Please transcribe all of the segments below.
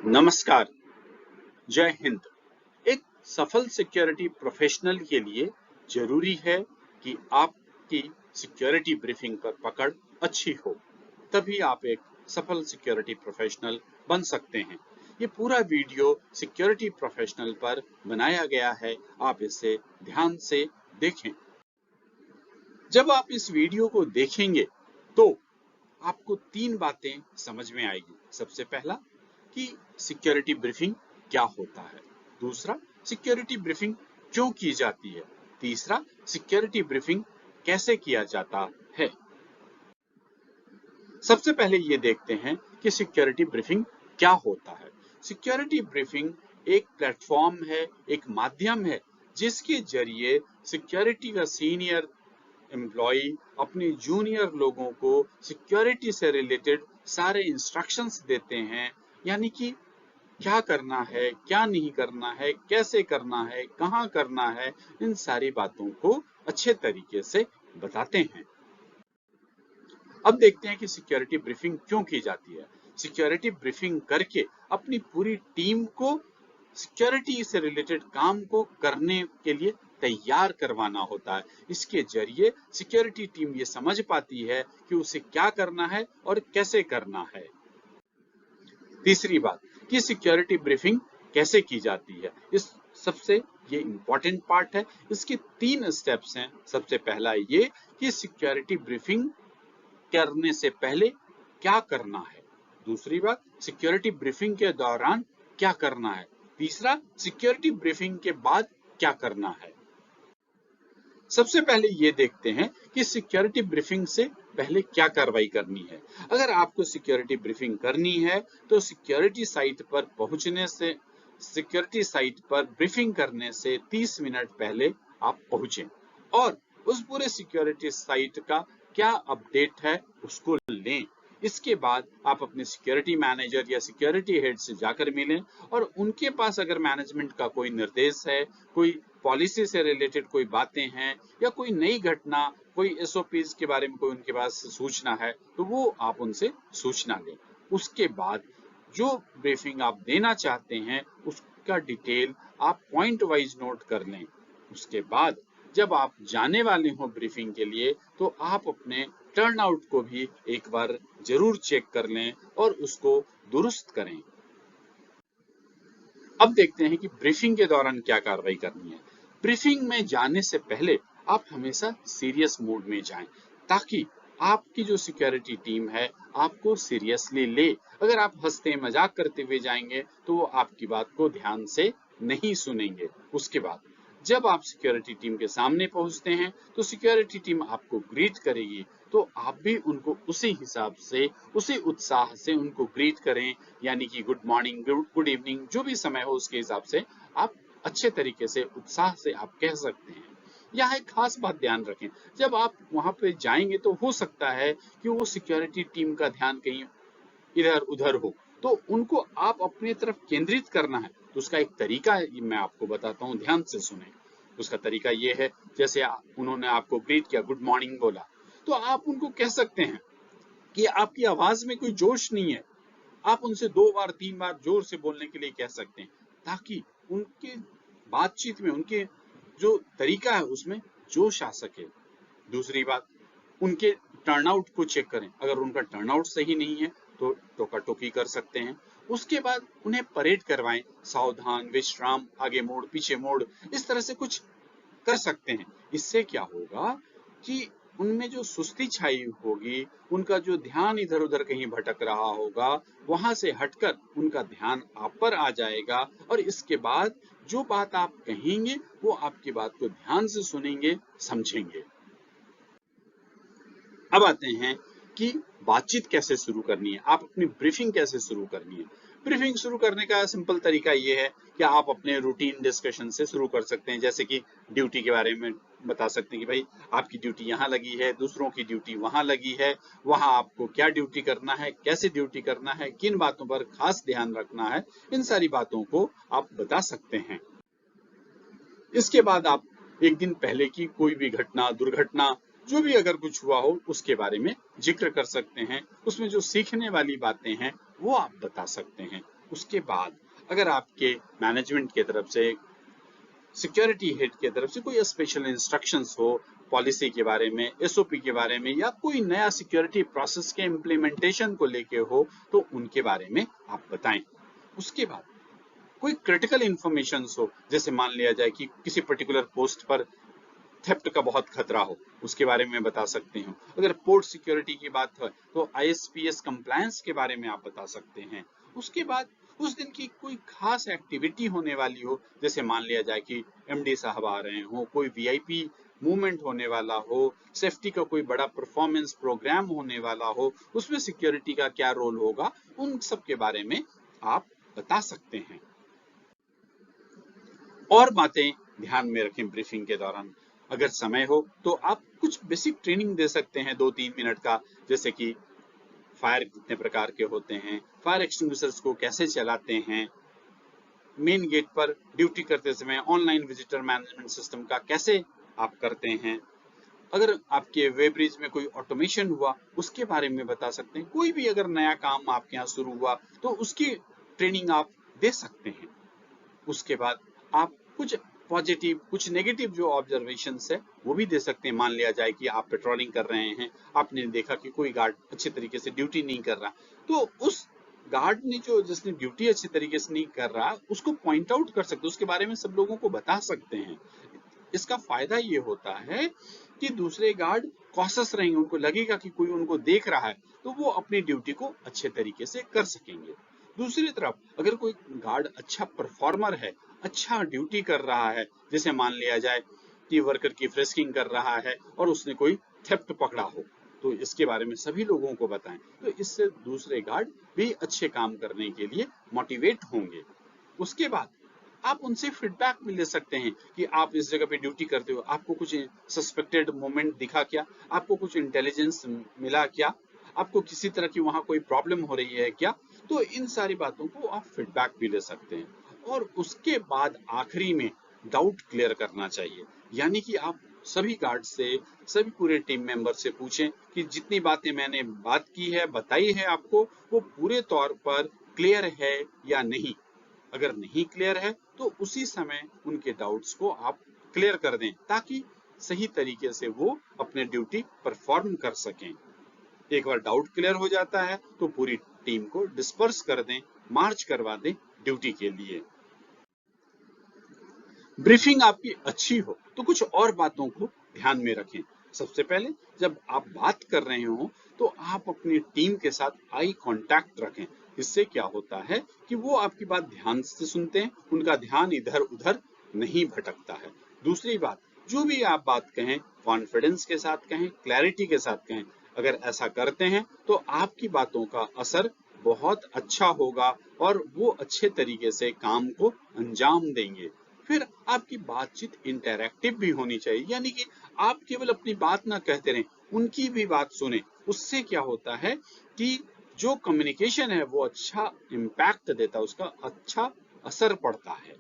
नमस्कार, जय हिंद। एक सफल सिक्योरिटी प्रोफेशनल के लिए जरूरी है कि आपकी सिक्योरिटी ब्रीफिंग पर पकड़ अच्छी हो, तभी आप एक सफल सिक्योरिटी प्रोफेशनल बन सकते हैं। ये पूरा वीडियो सिक्योरिटी प्रोफेशनल पर बनाया गया है, आप इसे ध्यान से देखें। जब आप इस वीडियो को देखेंगे तो आपको तीन बातें समझ में आएगी। सबसे पहला कि सिक्योरिटी ब्रीफिंग क्या होता है, दूसरा सिक्योरिटी ब्रीफिंग क्यों की जाती है, तीसरा सिक्योरिटी ब्रीफिंग कैसे किया जाता है। सबसे पहले ये देखते हैं कि सिक्योरिटी ब्रीफिंग क्या होता है। सिक्योरिटी ब्रीफिंग एक प्लेटफॉर्म है, एक माध्यम है जिसके जरिए सिक्योरिटी का सीनियर एम्प्लॉय अपने जूनियर लोगों को सिक्योरिटी से रिलेटेड सारे इंस्ट्रक्शंस देते हैं, यानी कि क्या करना है, क्या नहीं करना है, कैसे करना है, कहाँ करना है, इन सारी बातों को अच्छे तरीके से बताते हैं। अब देखते हैं कि सिक्योरिटी ब्रीफिंग क्यों की जाती है। सिक्योरिटी ब्रीफिंग करके अपनी पूरी टीम को सिक्योरिटी से रिलेटेड काम को करने के लिए तैयार करवाना होता है। इसके जरिए सिक्योरिटी टीम ये समझ पाती है कि उसे क्या करना है और कैसे करना है। तीसरी बात कि सिक्योरिटी ब्रीफिंग कैसे की जाती है, इस सबसे ये इंपॉर्टेंट पार्ट है। इसके तीन स्टेप्स हैं। सबसे पहला ये कि सिक्योरिटी ब्रीफिंग करने से पहले क्या करना है, दूसरी बात सिक्योरिटी ब्रीफिंग के दौरान क्या करना है, तीसरा सिक्योरिटी ब्रीफिंग के बाद क्या करना है। सबसे पहले ये देखते हैं कि सिक्योरिटी ब्रीफिंग से पहले क्या कार्रवाई करनी है। अगर आपको सिक्योरिटी ब्रीफिंग करनी है तो सिक्योरिटी साइट पर पहुंचने से, सिक्योरिटी साइट पर ब्रीफिंग करने से 30 मिनट पहले आप पहुंचें और उस पूरे सिक्योरिटी साइट का क्या अपडेट है उसको लें। इसके बाद आप अपने सिक्योरिटी मैनेजर या सिक्योरिटी हेड से जाकर मिलें और उनके पास अगर मैनेजमेंट का कोई निर्देश है, कोई पॉलिसी से रिलेटेड कोई बातें हैं या कोई नई घटना, कोई एसओपीज के बारे में कोई उनके पास सूचना है, तो वो आप उनसे सूचना लें। उसके बाद जो ब्रीफिंग आप देना चाहते हैं उसका डिटेल आप पॉइंट वाइज नोट कर लें। उसके बाद जब आप जाने वाले हो ब्रीफिंग के लिए तो आप अपने टर्नआउट को भी एक बार जरूर चेक कर लें और उसको दुरुस्त करें। अब देखते हैं कि ब्रीफिंग के दौरान क्या कार्रवाई करनी है। ब्रीफिंग में जाने से पहले आप हमेशा सीरियस मूड में जाएं ताकि आपकी जो सिक्योरिटी टीम है आपको सीरियसली ले। अगर आप हंसते मजाक करते हुए जाएंगे तो वो आपकी बात को ध्यान से नहीं सुनेंगे। उसके बाद जब आप सिक्योरिटी टीम के सामने पहुंचते हैं तो सिक्योरिटी टीम आपको ग्रीट करेगी, तो आप भी उनको उसी हिसाब से, उसी उत्साह से उनको ग्रीट करें, यानी कि गुड मॉर्निंग, गुड इवनिंग, जो भी समय हो उसके हिसाब से आप अच्छे तरीके से उत्साह से आप कह सकते हैं। यहाँ एक खास बात ध्यान रखें, जब आप वहां पे जाएंगे तो हो सकता है कि वो सिक्योरिटी टीम का ध्यान कहीं इधर उधर हो, तो उनको आप अपनी तरफ केंद्रित करना है। तो उसका एक तरीका है, मैं आपको बताता हूँ, ध्यान से सुने। उसका तरीका ये है, जैसे उन्होंने आपको ग्रीट किया, गुड मॉर्निंग बोला, तो आप उनको कह सकते हैं कि आपकी आवाज में कोई जोश नहीं है, आप उनसे 2 बार 3 बार जोर से बोलने के लिए कह सकते हैं ताकि उनके बातचीत में, उनके जो तरीका है उसमें जोश आ सके। दूसरी बात, उनके टर्नआउट को चेक करें, अगर उनका टर्नआउट सही नहीं है तो टोका टोकी कर सकते हैं। उसके बाद उन्हें परेड करवाएं, सावधान, विश्राम, आगे मोड़, पीछे मोड़, इस तरह से कुछ कर सकते हैं। इससे क्या होगा कि उनमें जो सुस्ती छाई होगी, उनका जो ध्यान इधर उधर कहीं भटक रहा होगा, वहां से हटकर उनका ध्यान आप पर आ जाएगा और इसके बाद जो बात आप कहेंगे वो आपकी बात को ध्यान से सुनेंगे, समझेंगे। अब आते हैं कि बातचीत कैसे शुरू करनी है, आप अपनी ब्रीफिंग कैसे शुरू करनी है। ब्रीफिंग शुरू करने का सिंपल तरीका ये है कि आप अपने रूटीन डिस्कशन से शुरू कर सकते हैं, जैसे कि ड्यूटी के बारे में बता सकते हैं कि भाई आपकी ड्यूटी यहाँ लगी है, दूसरों की ड्यूटी वहां लगी है, वहां आपको क्या ड्यूटी करना है, कैसे ड्यूटी करना है, किन बातों पर खास ध्यान रखना है, इन सारी बातों को आप बता सकते हैं। इसके बाद आप एक दिन पहले की कोई भी घटना, दुर्घटना, जो भी अगर कुछ हुआ हो उसके बारे में जिक्र कर सकते हैं। उसमें जो सीखने वाली बातें हैं वो आप बता सकते हैं। उसके बाद अगर आपके मैनेजमेंट की तरफ से, सिक्योरिटी हेड की तरफ से कोई स्पेशल इंस्ट्रक्शंस हो पॉलिसी के बारे में, एसओपी के बारे में, या कोई नया सिक्योरिटी प्रोसेस के इम्प्लीमेंटेशन को लेके हो, तो उनके बारे में आप बताएं। उसके बाद कोई क्रिटिकल इंफॉर्मेशन हो, जैसे मान लिया जाए कि किसी पर्टिकुलर पोस्ट पर थेफ्ट का बहुत खतरा हो, उसके बारे में बता सकते हो। अगर पोर्ट सिक्योरिटी की बात है तो आईएसपीएस कंप्लायंस के बारे में आप बता सकते हैं। उसके बाद उस दिन की कोई खास एक्टिविटी होने वाली हो, जैसे मान लिया जाए कि एमडी साहब आ रहे हो, कोई वीआईपी मूवमेंट होने वाला हो, सेफ्टी का कोई बड़ा परफॉर्मेंस प्रोग्राम होने वाला हो, उसमें सिक्योरिटी का क्या रोल होगा, उन सब के बारे में आप बता सकते हैं। और बातें ध्यान में रखें ब्रीफिंग के दौरान। अगर समय हो तो आप कुछ बेसिक ट्रेनिंग दे सकते हैं 2-3 मिनट का, जैसे कि फायर कितने प्रकार के होते हैं, फायर एक्सटिंग्विशर्स को कैसे चलाते हैं, मेन गेट पर ड्यूटी करते समय ऑनलाइन विजिटर मैनेजमेंट सिस्टम का कैसे आप करते हैं। अगर आपके वेब ब्रिज में कोई ऑटोमेशन हुआ, उसके बारे में बता सकते हैं। कोई भी अगर नया काम आपके यहाँ शुरू हुआ तो उसकी ट्रेनिंग आप दे सकते हैं। उसके बाद आप कुछ पॉजिटिव, कुछ नेगेटिव जो ऑब्जर्वेशंस है वो भी दे सकते हैं। मान लिया जाए कि आप पेट्रोलिंग कर रहे हैं, आपने देखा कि कोई गार्ड अच्छे तरीके से ड्यूटी नहीं कर रहा, तो उस गार्ड ने जो जिसने ड्यूटी अच्छे तरीके से नहीं कर रहा उसको पॉइंट आउट कर सकते, उसके बारे में सब लोगों को बता सकते हैं। इसका फायदा ये होता है कि दूसरे गार्ड कॉशस रहेंगे, उनको लगेगा कि कोई उनको देख रहा है, तो वो अपनी ड्यूटी को अच्छे तरीके से कर सकेंगे। दूसरी तरफ अगर कोई गार्ड अच्छा परफॉर्मर है, अच्छा ड्यूटी कर रहा है, जैसे मान लिया जाए कि वर्कर की फ्रिस्किंग कर रहा है और उसने कोई थेफ्ट पकड़ा हो, तो इसके बारे में सभी लोगों को बताएं, तो इससे दूसरे गार्ड भी अच्छे काम करने के लिए मोटिवेट होंगे। उसके बाद आप उनसे फीडबैक भी ले सकते हैं कि आप इस जगह पे ड्यूटी करते हो, आपको कुछ सस्पेक्टेड मोमेंट दिखा क्या, आपको कुछ इंटेलिजेंस मिला क्या, आपको किसी तरह की वहां कोई प्रॉब्लम हो रही है क्या। तो इन सारी बातों को आप फीडबैक भी ले सकते हैं। और उसके बाद आखिरी में डाउट क्लियर करना चाहिए, यानी कि आप सभी गार्ड से, सभी पूरे टीम मेंबर से पूछें कि जितनी बातें मैंने बात की है, बताई है आपको, वो पूरे तौर पर क्लियर है या नहीं। अगर नहीं क्लियर है तो उसी समय उनके डाउट्स को आप क्लियर कर दें, ताकि सही तरीके से वो अपने ड्यूटी परफॉर्म कर सकें। एक बार डाउट क्लियर हो जाता है तो पूरी टीम को डिस्पर्स कर दें, मार्च करवा दें ड्यूटी के लिए। ब्रीफिंग आपकी अच्छी हो तो कुछ और बातों को ध्यान में रखें। सबसे पहले जब आप बात कर रहे हो तो आप अपनी टीम के साथ आई कांटेक्ट रखें। इससे क्या होता है कि वो आपकी बात ध्यान से सुनते हैं, उनका ध्यान इधर उधर नहीं भटकता है। दूसरी बात, जो भी आप बात कहें कॉन्फिडेंस के साथ कहें, क्लैरिटी के साथ कहें। अगर ऐसा करते हैं तो आपकी बातों का असर बहुत अच्छा होगा और वो अच्छे तरीके से काम को अंजाम देंगे। फिर आपकी बातचीत इंटरैक्टिव भी होनी चाहिए, यानी कि आप केवल अपनी बात ना कहते रहें, उनकी भी बात सुने। उससे क्या होता है कि जो कम्युनिकेशन है वो अच्छा इम्पैक्ट देता है, उसका अच्छा असर पड़ता है।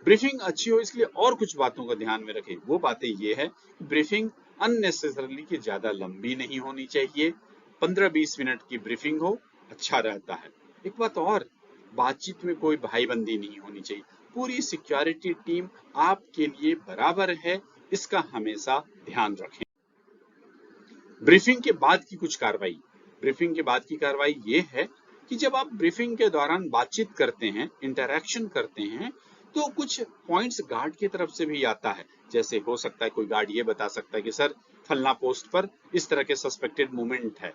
ब्रीफिंग अच्छी हो इसलिए और कुछ बातों का ध्यान में रखें। वो बातें ये है कि ब्रीफिंग अननेसेसरली कि ज्यादा लंबी नहीं होनी चाहिए। 15-20 मिनट की ब्रीफिंग हो, अच्छा रहता है। एक बात और, बातचीत में कोई भाईबंदी नहीं होनी चाहिए। पूरी सिक्योरिटी टीम आपके लिए बराबर है, इसका हमेशा ध्यान रखें। ब्रीफिंग के बाद की कुछ कार्रवाई, ब्रीफिंग के बाद की कार्रवाई ये है कि जब आप ब्रीफिंग के दौरान बातचीत करते हैं, इंटरैक्शन करते हैं, तो कुछ पॉइंट्स गार्ड की तरफ से भी आता है। जैसे हो सकता है कोई गार्ड ये बता सकता है कि सर फलना पोस्ट पर इस तरह के सस्पेक्टेड मूवमेंट है,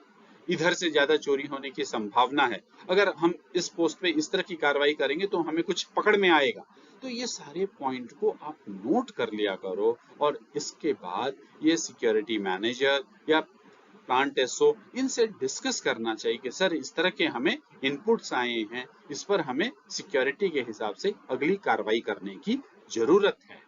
इधर से ज्यादा चोरी होने की संभावना है, अगर हम इस पोस्ट पे इस तरह की कार्रवाई करेंगे तो हमें कुछ पकड़ में आएगा। तो ये सारे पॉइंट को आप नोट कर लिया करो, और इसके बाद ये सिक्योरिटी मैनेजर या प्लांट एसओ इनसे डिस्कस करना चाहिए कि सर इस तरह के हमें इनपुट्स आए हैं, इस पर हमें सिक्योरिटी के हिसाब से अगली कार्रवाई करने की जरूरत है।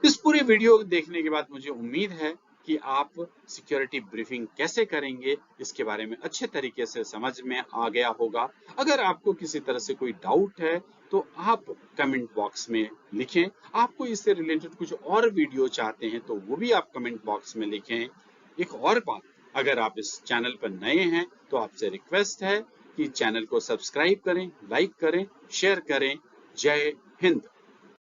इस पूरे वीडियो देखने के बाद मुझे उम्मीद है कि आप सिक्योरिटी ब्रीफिंग कैसे करेंगे इसके बारे में अच्छे तरीके से समझ में आ गया होगा। अगर आपको किसी तरह से कोई डाउट है तो आप कमेंट बॉक्स में लिखें। आपको इससे रिलेटेड कुछ और वीडियो चाहते हैं तो वो भी आप कमेंट बॉक्स में लिखें। एक और बात, अगर आप इस चैनल पर नए हैं तो आपसे रिक्वेस्ट है कि चैनल को सब्सक्राइब करें, लाइक करें, शेयर करें। जय हिंद।